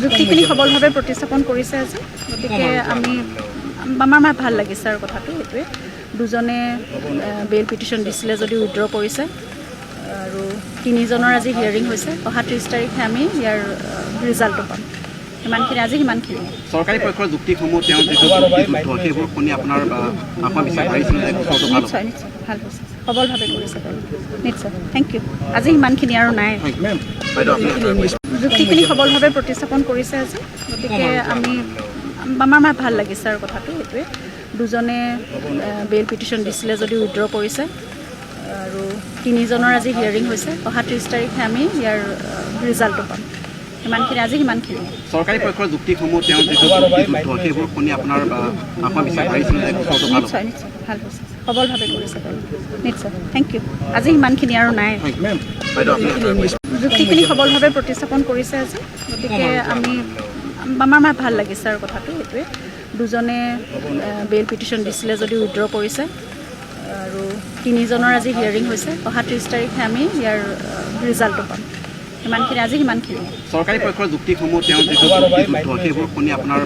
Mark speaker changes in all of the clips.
Speaker 1: যুক্তিখিনি সবলভাৱে প্ৰতিস্থাপন কৰিছে আজি গতিকে আমাৰ ভাল লাগিছে আৰু কথাটো এইটোৱে দুজনে বেইল পিটিশ্যন দিছিলে যদি উইথড্ৰ কৰিছে আৰু তিনিজনৰ আজি হিয়াৰিং হৈছে অহা 30 তাৰিখে আমি ইয়াৰ ৰিজাল্টটো পাম সিমানখিনি আজি সিমানখিনি
Speaker 2: চৰকাৰী পক্ষৰ যুক্তিসমূহ তেওঁ যিটো সেইবোৰ শুনি আপোনাৰ আত্মবিশ্বাস বাঢ়িছিল যে গোচৰটো ভাল
Speaker 1: নিশ্চয় ভাল হৈছে সবলভাৱে কৰিছে নিশ্চয় থেংক ইউ আজি সিমানখিনি আৰু নাই যুক্তিখিনি সবলভাৱে প্ৰতিস্থাপন কৰিছে আজি গতিকে আমাৰ ভাল লাগিছে আৰু কথাটো এইটোৱে দুজনে বেইল পিটিশ্যন দিছিলে যদি উইথড্ৰ কৰিছে আৰু তিনিজনৰ আজি হিয়াৰিং হৈছে অহা 30 তাৰিখে আমি ইয়াৰ ৰিজাল্টটো পাম সিমানখিনি আজি সিমানখিনি
Speaker 2: চৰকাৰী পক্ষৰ যুক্তিসমূহ তেওঁ যিটো সেইবোৰ শুনি আপোনাৰ আত্মবিশ্বাস বাঢ়িছিল যে গোচৰটো ভাল
Speaker 1: নিশ্চয় ভাল হৈছে সবলভাৱে কৰিছে নিশ্চয় থেংক ইউ আজি সিমানখিনি আৰু নাই যুক্তিখিনি সবলভাৱে প্ৰতিস্থাপন কৰিছে আজি গতিকে আমাৰ ভাল লাগিছে আৰু কথাটো এইটোৱে দুজনে বেইল পিটিশ্যন দিছিলে যদি উইথড্ৰ কৰিছে আৰু তিনিজনৰ আজি হিয়াৰিং হৈছে অহা 30 তাৰিখে আমি ইয়াৰ ৰিজাল্টটো পাম সিমানখিনি আজি সিমানখিনি
Speaker 2: চৰকাৰী পক্ষৰ যুক্তিসমূহ তেওঁ যিটো সেইবোৰ শুনি আপোনাৰ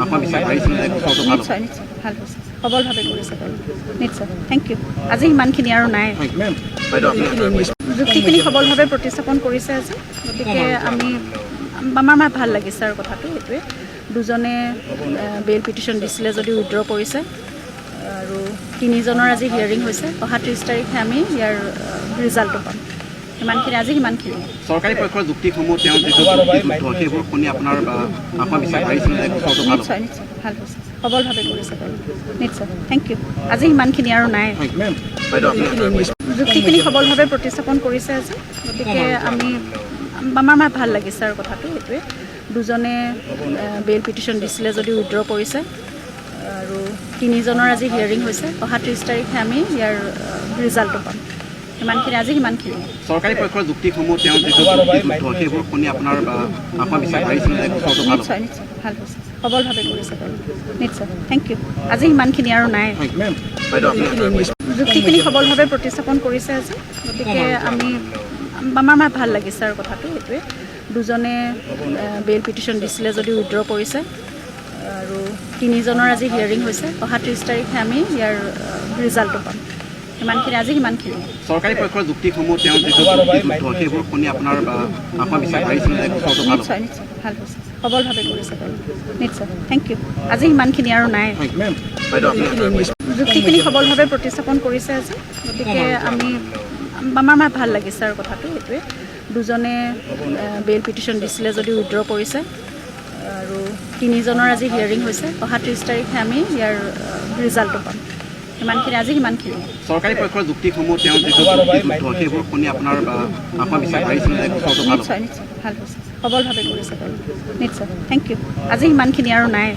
Speaker 2: আত্মবিশ্বাস বাঢ়িছিল যে গোচৰটো ভাল
Speaker 1: নিশ্চয় ভাল হৈছে সবলভাৱে কৰিছে নিশ্চয় থেংক ইউ আজি সিমানখিনি আৰু নাই যুক্তিখিনি সবলভাৱে প্ৰতিস্থাপন কৰিছে আজি গতিকে আমাৰ ভাল লাগিছে আৰু কথাটো এইটোৱে দুজনে বেইল পিটিশ্যন দিছিলে যদি উইথড্ৰ কৰিছে আৰু তিনিজনৰ আজি হিয়াৰিং হৈছে অহা 30 তাৰিখে আমি ইয়াৰ ৰিজাল্টটো পাম সিমানখিনি আজি সিমানখিনি
Speaker 2: চৰকাৰী পক্ষৰ যুক্তিসমূহ তেওঁ যিটো সেইবোৰ শুনি আপোনাৰ আত্মবিশ্বাস বাঢ়িছিল যে গোচৰটো ভাল
Speaker 1: নিশ্চয় ভাল হৈছে সবলভাৱে কৰিছে নিশ্চয় থেংক ইউ আজি সিমানখিনি আৰু নাই যুক্তিখিনি সবলভাৱে প্ৰতিস্থাপন কৰিছে আজি গতিকে আমাৰ ভাল লাগিছে আৰু কথাটো এইটোৱে দুজনে বেইল পিটিশ্যন দিছিলে যদি উইথড্ৰ কৰিছে আৰু তিনিজনৰ আজি হিয়াৰিং হৈছে অহা 30 তাৰিখে আমি ইয়াৰ ৰিজাল্টটো পাম সিমানখিনি আজি সিমানখিনি
Speaker 2: চৰকাৰী পক্ষৰ যুক্তিসমূহ তেওঁ যিটো সেইবোৰ শুনি আপোনাৰ আত্মবিশ্বাস বাঢ়িছিল যে গোচৰটো ভাল
Speaker 1: নিশ্চয় ভাল হৈছে সবলভাৱে কৰিছে নিশ্চয় থেংক ইউ আজি সিমানখিনি আৰু নাই যুক্তিখিনি সবলভাৱে প্ৰতিস্থাপন কৰিছে আজি গতিকে আমাৰ ভাল লাগিছে আৰু কথাটো এইটোৱে দুজনে বেইল পিটিশ্যন দিছিলে যদি উইথড্ৰ কৰিছে আৰু তিনিজনৰ আজি হিয়াৰিং হৈছে অহা 30 তাৰিখে আমি ইয়াৰ ৰিজাল্টটো পাম সিমানখিনি আজি সিমানখিনি
Speaker 2: চৰকাৰী পক্ষৰ যুক্তিসমূহ তেওঁ যিটো সেইবোৰ শুনি আপোনাৰ আত্মবিশ্বাস বাঢ়িছিল যে গোচৰটো ভাল
Speaker 1: নিশ্চয় ভাল হৈছে সবলভাৱে কৰিছে নিশ্চয় থেংক ইউ আজি সিমানখিনি আৰু নাই যুক্তিখিনি সবলভাৱে প্ৰতিস্থাপন কৰিছে আজি গতিকে আমাৰ ভাল লাগিছে আৰু কথাটো এইটোৱে দুজনে বেইল পিটিশ্যন দিছিলে যদি উইথড্ৰ কৰিছে আৰু তিনিজনৰ আজি হিয়াৰিং হৈছে অহা 30 তাৰিখে আমি ইয়াৰ ৰিজাল্টটো পাম সিমানখিনি আজি সিমানখিনি
Speaker 2: চৰকাৰী পক্ষৰ যুক্তিসমূহ তেওঁ যিটো সেইবোৰ শুনি আপোনাৰ আত্মবিশ্বাস বাঢ়িছিল যে গোচৰটো ভাল
Speaker 1: নিশ্চয় ভাল হৈছে সবলভাৱে কৰিছে নিশ্চয় থেংক ইউ আজি সিমানখিনি আৰু নাই